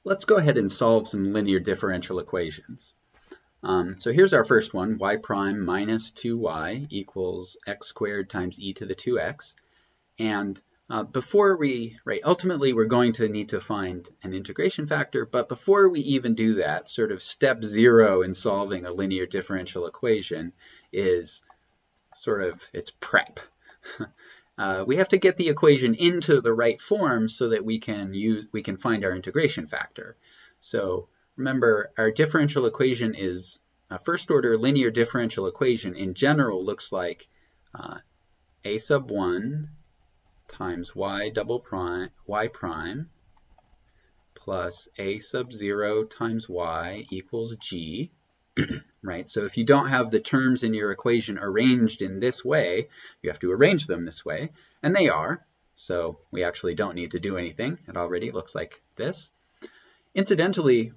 Let's go ahead and solve some linear differential equations. So here's our first one, y prime minus 2y equals x squared times e to the 2x. And ultimately we're going to need to find an integration factor, but before we even do that, sort of step 0 in solving a linear differential equation is it's prep. We have to get the equation into the right form so that we can find our integration factor. So remember, our differential equation is a first order linear differential equation. In general, looks like a sub 1 times y prime plus a sub 0 times y equals g. Right? So if you don't have the terms in your equation arranged in this way, you have to arrange them this way, and they are. So we actually don't need to do anything. It already looks like this. Incidentally,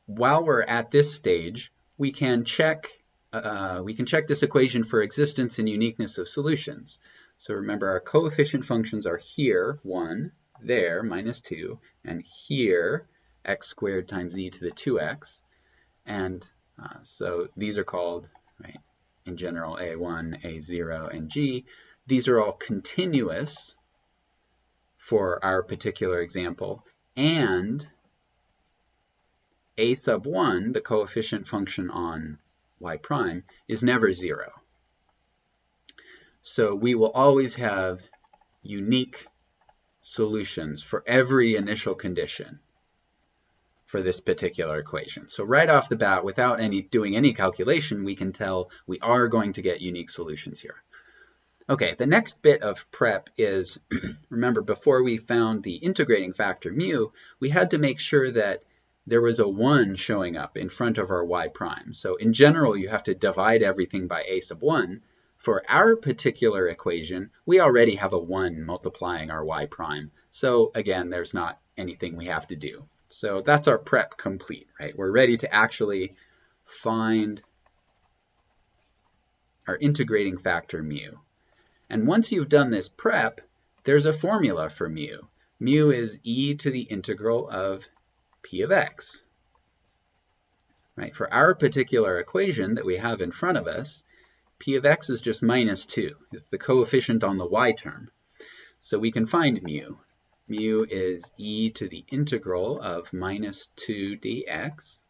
while we're at this stage, we can check this equation for existence and uniqueness of solutions. So remember, our coefficient functions are here, 1, there, minus 2, and here, x squared times e to the 2x. And so these are called, right, in general, a1, a0, and g. These are all continuous for our particular example. And a sub 1, the coefficient function on y prime, is never 0. So we will always have unique solutions for every initial condition for this particular equation. So right off the bat, without doing any calculation, we can tell we are going to get unique solutions here. Okay, the next bit of prep is, remember, before we found the integrating factor mu, we had to make sure that there was a 1 showing up in front of our y prime. So in general, you have to divide everything by a sub 1. For our particular equation, we already have a 1 multiplying our y prime. So again, there's not anything we have to do. So that's our prep complete, right? We're ready to actually find our integrating factor mu. And once you've done this prep, there's a formula for mu. Mu is e to the integral of p of x. Right? For our particular equation that we have in front of us, p of x is just minus 2. It's the coefficient on the y term. So we can find mu. Mu is e to the integral of minus 2 dx,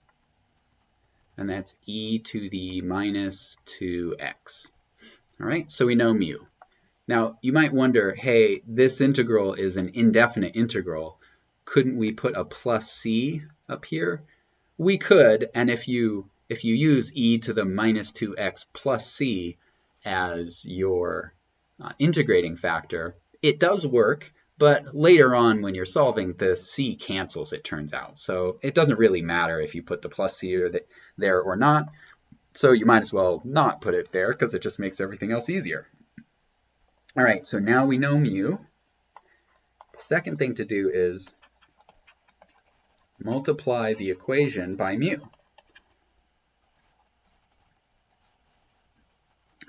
and that's e to the minus 2x. All right, so we know mu. Now, you might wonder, hey, this integral is an indefinite integral. Couldn't we put a plus c up here? We could, and if you use e to the minus 2x plus c as your integrating factor, it does work. But later on, when you're solving, the c cancels, it turns out. So it doesn't really matter if you put the plus c there or not. So you might as well not put it there, because it just makes everything else easier. All right, so now we know mu. The second thing to do is multiply the equation by mu.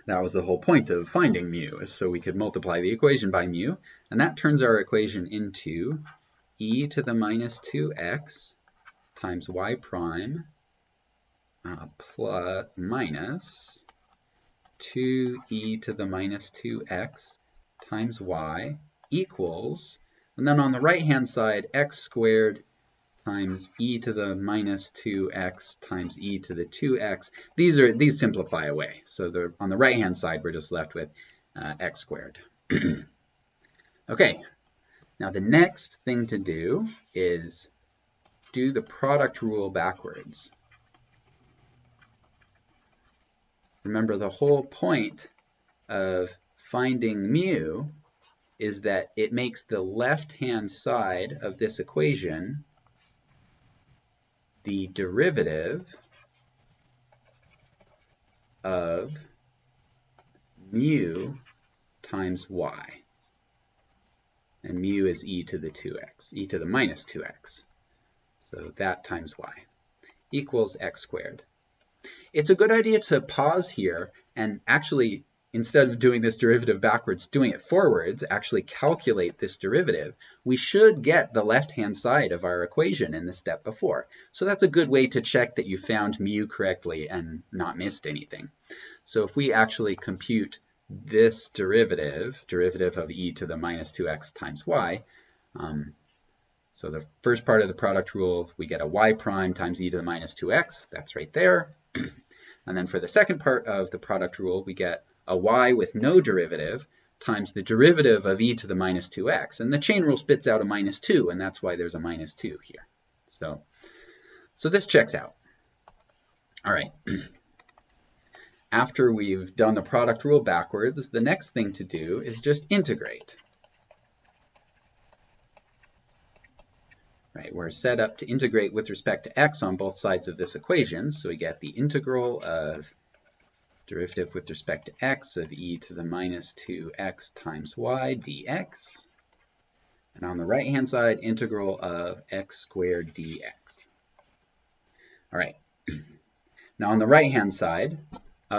That was the whole point of finding mu, is so we could multiply the equation by mu, and that turns our equation into e to the minus 2x times y prime plus minus 2e to the minus 2x times y equals, and then on the right-hand side, x squared times e to the minus 2x times e to the 2x. These simplify away. So on the right-hand side, we're just left with x squared. Okay, now the next thing to do is do the product rule backwards. Remember, the whole point of finding mu is that it makes the left-hand side of this equation the derivative of mu times y. And mu is e to the 2x, e to the minus 2x. So that times y equals x squared. It's a good idea to pause here and actually instead of doing this derivative backwards, doing it forwards, actually calculate this derivative, we should get the left-hand side of our equation in the step before. So that's a good way to check that you found mu correctly and not missed anything. So if we actually compute this derivative of e to the minus 2x times y, so the first part of the product rule, we get a y prime times e to the minus 2x, that's right there. And then for the second part of the product rule, we get a y with no derivative times the derivative of e to the minus 2x. And the chain rule spits out a minus 2, and that's why there's a minus 2 here. So this checks out. All right. After we've done the product rule backwards, the next thing to do is just integrate. Right, we're set up to integrate with respect to x on both sides of this equation. So we get the integral of derivative with respect to x of e to the minus 2x times y dx. And on the right-hand side, integral of x squared dx. All right. Now on the right-hand side,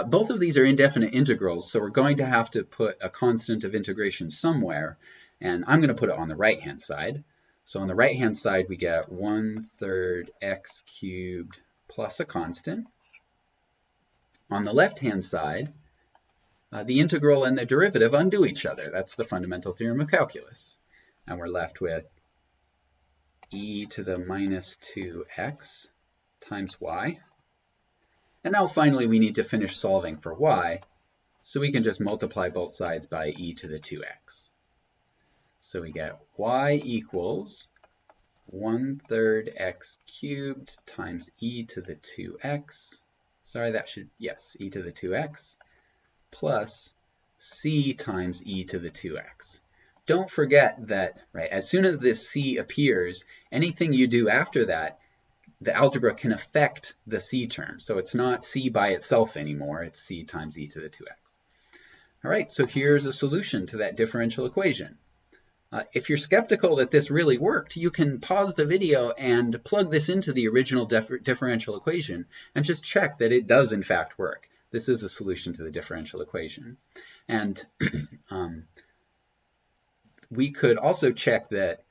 both of these are indefinite integrals, so we're going to have to put a constant of integration somewhere. And I'm going to put it on the right-hand side. So on the right-hand side, we get 1/3 x cubed plus a constant. On the left-hand side, the integral and the derivative undo each other. That's the fundamental theorem of calculus. And we're left with e to the minus 2x times y. And now finally, we need to finish solving for y. So we can just multiply both sides by e to the 2x. So we get y equals 1/3 x cubed times e to the 2x. Sorry, that should, yes, e to the 2x plus c times e to the 2x. Don't forget that, right, as soon as this c appears, anything you do after that, the algebra can affect the c term. So it's not c by itself anymore, it's c times e to the 2x. All right, so here's a solution to that differential equation. If you're skeptical that this really worked, you can pause the video and plug this into the original differential equation and just check that it does in fact work. This is a solution to the differential equation. And we could also check that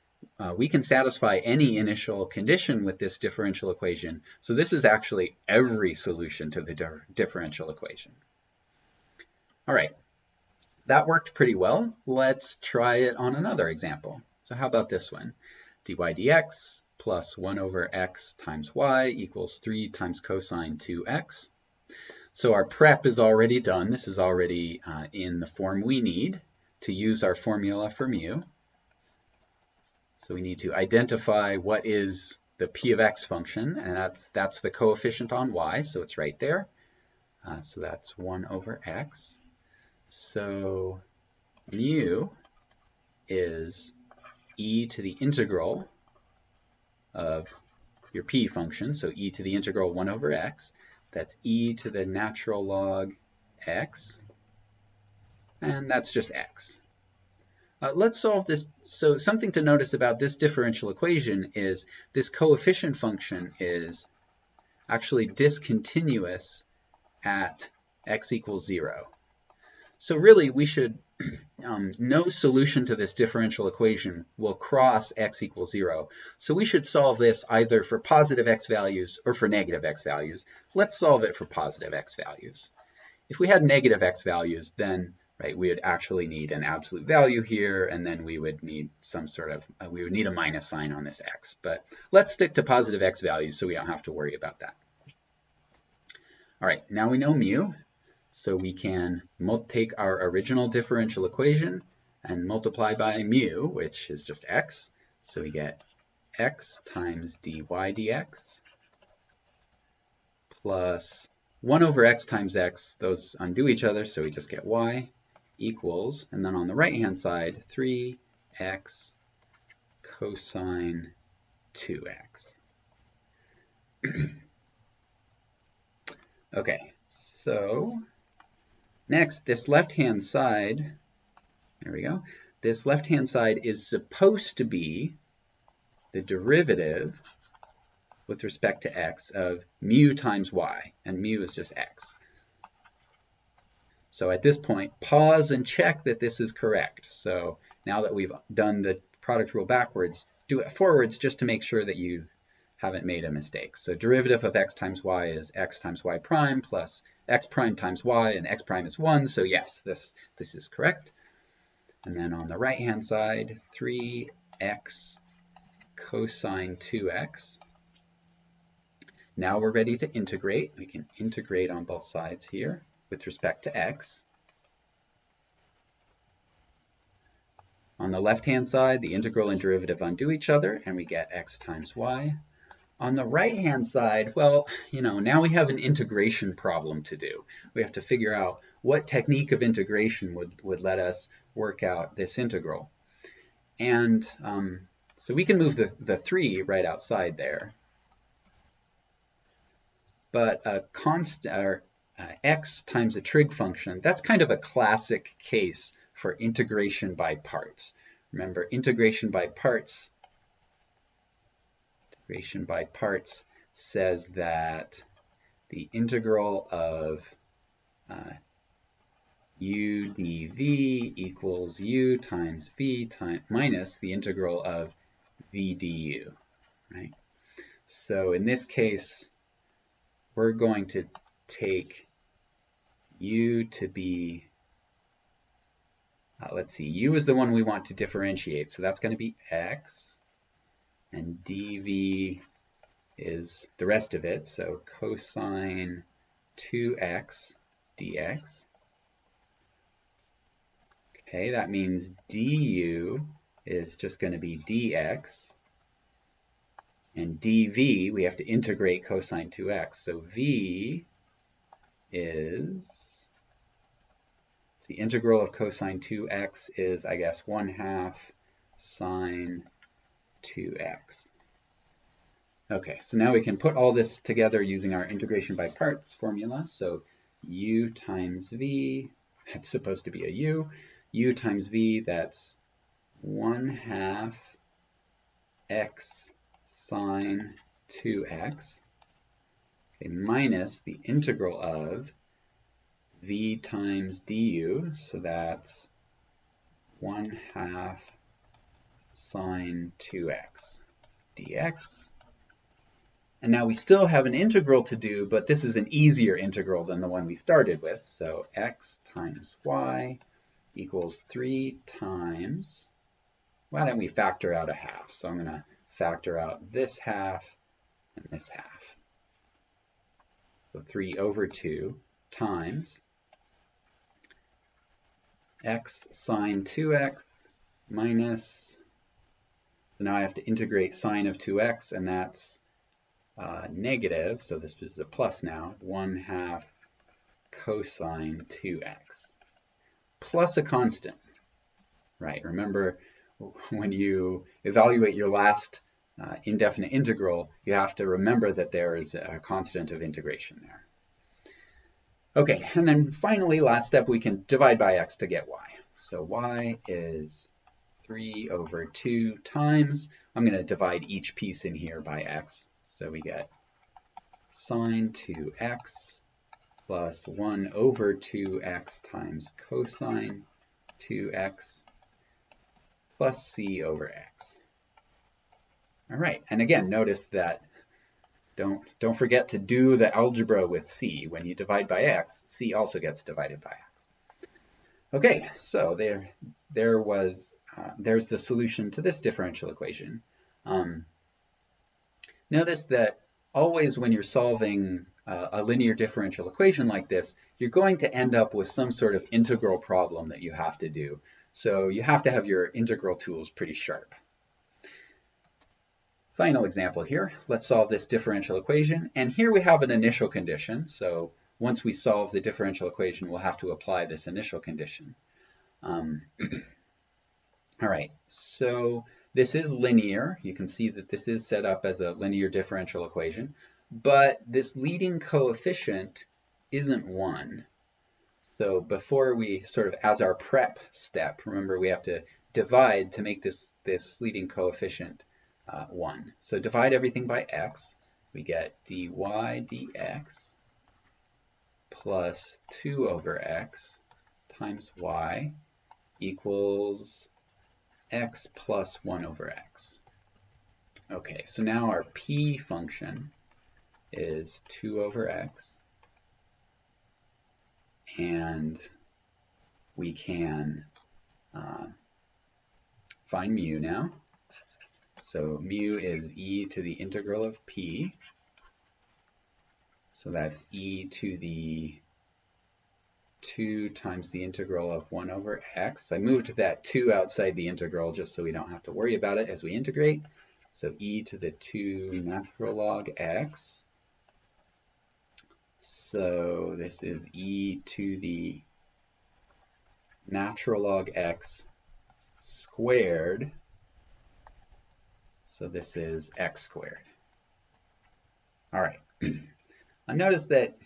we can satisfy any initial condition with this differential equation. So this is actually every solution to the differential equation. All right. That worked pretty well. Let's try it on another example. So how about this one? dy dx plus 1/x times y equals 3 times cosine 2x. So our prep is already done. This is already in the form we need to use our formula for mu. So we need to identify what is the p of x function, and that's the coefficient on y, so it's right there. So that's 1/x. So mu is e to the integral of your p function, so e to the integral 1/x. That's e to the natural log x, and that's just x. Let's solve this. So something to notice about this differential equation is this coefficient function is actually discontinuous at x equals 0. So really, we should, no solution to this differential equation will cross x equals 0. So we should solve this either for positive x values or for negative x values. Let's solve it for positive x values. If we had negative x values, then right, we would actually need an absolute value here, and then we would need some sort of, we would need a minus sign on this x. But let's stick to positive x values so we don't have to worry about that. All right, now we know mu. So we can take our original differential equation and multiply by mu, which is just x. So we get x times dy dx plus 1/x times x. Those undo each other, so we just get y equals, and then on the right-hand side, 3x cosine 2x. Okay, so next, this left-hand side, there we go. This left-hand side is supposed to be the derivative with respect to x of mu times y, and mu is just x. So at this point, pause and check that this is correct. So now that we've done the product rule backwards, do it forwards just to make sure that you haven't made a mistake. So derivative of x times y is x times y prime plus x prime times y, and x prime is 1. So yes, this is correct. And then on the right-hand side, 3x cosine 2x. Now we're ready to integrate. We can integrate on both sides here with respect to x. On the left-hand side, the integral and derivative undo each other, and we get x times y. On the right-hand side, well, now we have an integration problem to do. We have to figure out what technique of integration would let us work out this integral. And so we can move the 3 right outside there. But a constant, x times a trig function, that's kind of a classic case for integration by parts. Remember, integration by parts says that the integral of u dv equals u times v minus the integral of v du, right? So in this case, we're going to take u to be, let's see, u is the one we want to differentiate, so that's going to be x, and dv is the rest of it, so cosine 2x dx. Okay, that means du is just going to be dx, and dv, we have to integrate cosine 2x, so v is, the integral of cosine 2x is, I guess, 1/2 sine 2x. Okay, so now we can put all this together using our integration by parts formula. So u times v, that's supposed to be a u times v, that's 1/2 x sine 2x, okay, minus the integral of v times du, so that's 1/2 sine 2x dx. And now we still have an integral to do, but this is an easier integral than the one we started with. So x times y equals 3 times, why don't we factor out a half? So I'm going to factor out this half and this half. So 3 over 2 times x sine 2x minus, so now I have to integrate sine of 2x, and that's negative, so this is a plus now, 1/2 cosine 2x, plus a constant, right? Remember, when you evaluate your last indefinite integral, you have to remember that there is a constant of integration there. Okay, and then finally, last step, we can divide by x to get y. So y is 3 over 2 times, I'm going to divide each piece in here by x. So we get sine 2x plus 1 over 2x times cosine 2x plus c over x. All right, and again, notice that don't forget to do the algebra with c. When you divide by x, c also gets divided by x. Okay, so there's the solution to this differential equation. Notice that always when you're solving a linear differential equation like this, you're going to end up with some sort of integral problem that you have to do. So you have to have your integral tools pretty sharp. Final example here. Let's solve this differential equation. And here we have an initial condition. So once we solve the differential equation, we'll have to apply this initial condition. All right, so this is linear. You can see that this is set up as a linear differential equation, but this leading coefficient isn't 1. So before we sort of, as our prep step, remember we have to divide to make this leading coefficient 1. So divide everything by x. We get dy dx plus 2 over x times y equals x plus 1 over x. Okay, so now our p function is 2 over x, and we can find mu now. So mu is e to the integral of p. So that's e to the 2 times the integral of 1 over x. I moved that 2 outside the integral just so we don't have to worry about it as we integrate. So e to the 2 natural log x. So this is e to the natural log x squared. So this is x squared. All right. I notice that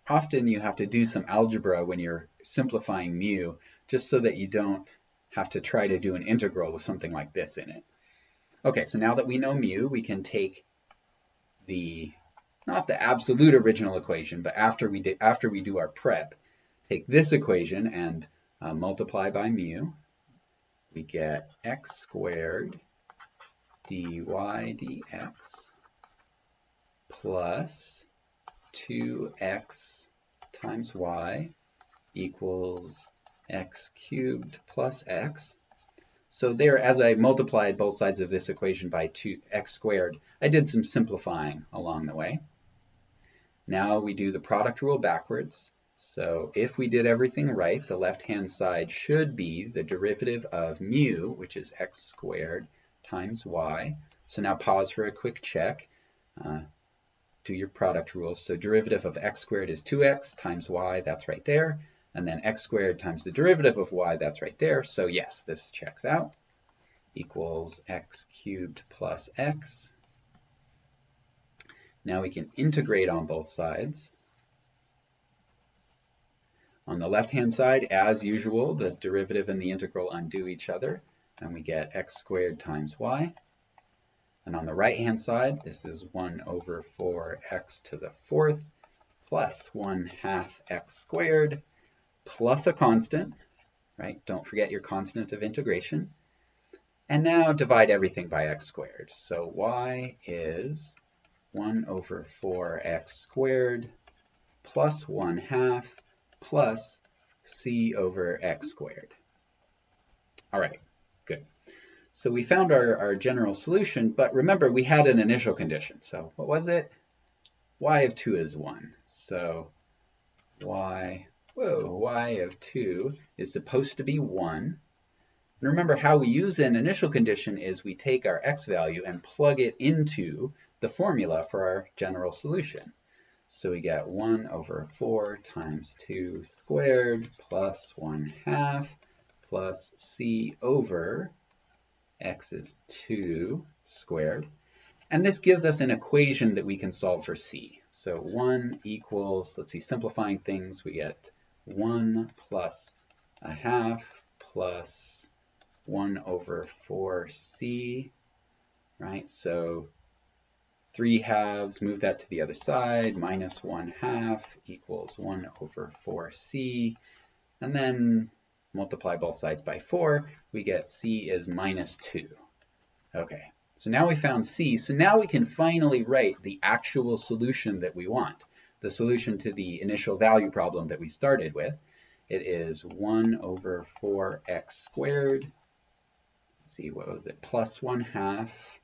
often you have to do some algebra when you're simplifying mu, just so that you don't have to try to do an integral with something like this in it. Okay, so now that we know mu, we can take not the absolute original equation, but after we do our prep, take this equation and multiply by mu. We get x squared dy dx plus 2x times y equals x cubed plus x. So there, as I multiplied both sides of this equation by 2x squared, I did some simplifying along the way. Now we do the product rule backwards. So if we did everything right, the left-hand side should be the derivative of mu, which is x squared times y. So now pause for a quick check. Do your product rules. So derivative of x squared is 2x times y, that's right there. And then x squared times the derivative of y, that's right there. So yes, this checks out. Equals x cubed plus x. Now we can integrate on both sides. On the left-hand side, as usual, the derivative and the integral undo each other, and we get x squared times y. And on the right-hand side, this is 1 over 4x to the 4th plus 1/2 x squared plus a constant, right? Don't forget your constant of integration. And now divide everything by x squared. So y is 1 over 4x squared plus 1/2 plus c over x squared. All right, good. So we found our general solution, but remember we had an initial condition. So what was it? Y of 2 is 1. So y of 2 is supposed to be 1. And remember how we use an initial condition is we take our x value and plug it into the formula for our general solution. So we get 1 over 4 times 2 squared plus 1/2 plus c over x is 2 squared. And this gives us an equation that we can solve for c. So 1 equals, let's see, simplifying things, we get 1 plus 1/2 plus 1 over 4c, right? So 3/2, move that to the other side, minus 1/2 equals 1 over 4c. And then multiply both sides by 4, we get c is minus 2. Okay, so now we found c. So now we can finally write the actual solution that we want, the solution to the initial value problem that we started with. It is 1 over 4x squared. Let's see, what was it? Plus 1/2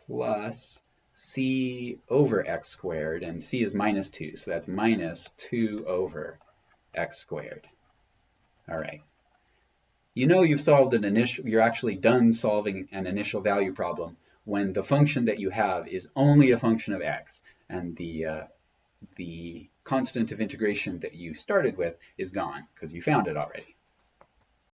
plus c over x squared, and c is minus 2, so that's minus 2 over x squared. All right. You know you've solved an initial, you're actually done solving an initial value problem when the function that you have is only a function of x, and the constant of integration that you started with is gone because you found it already.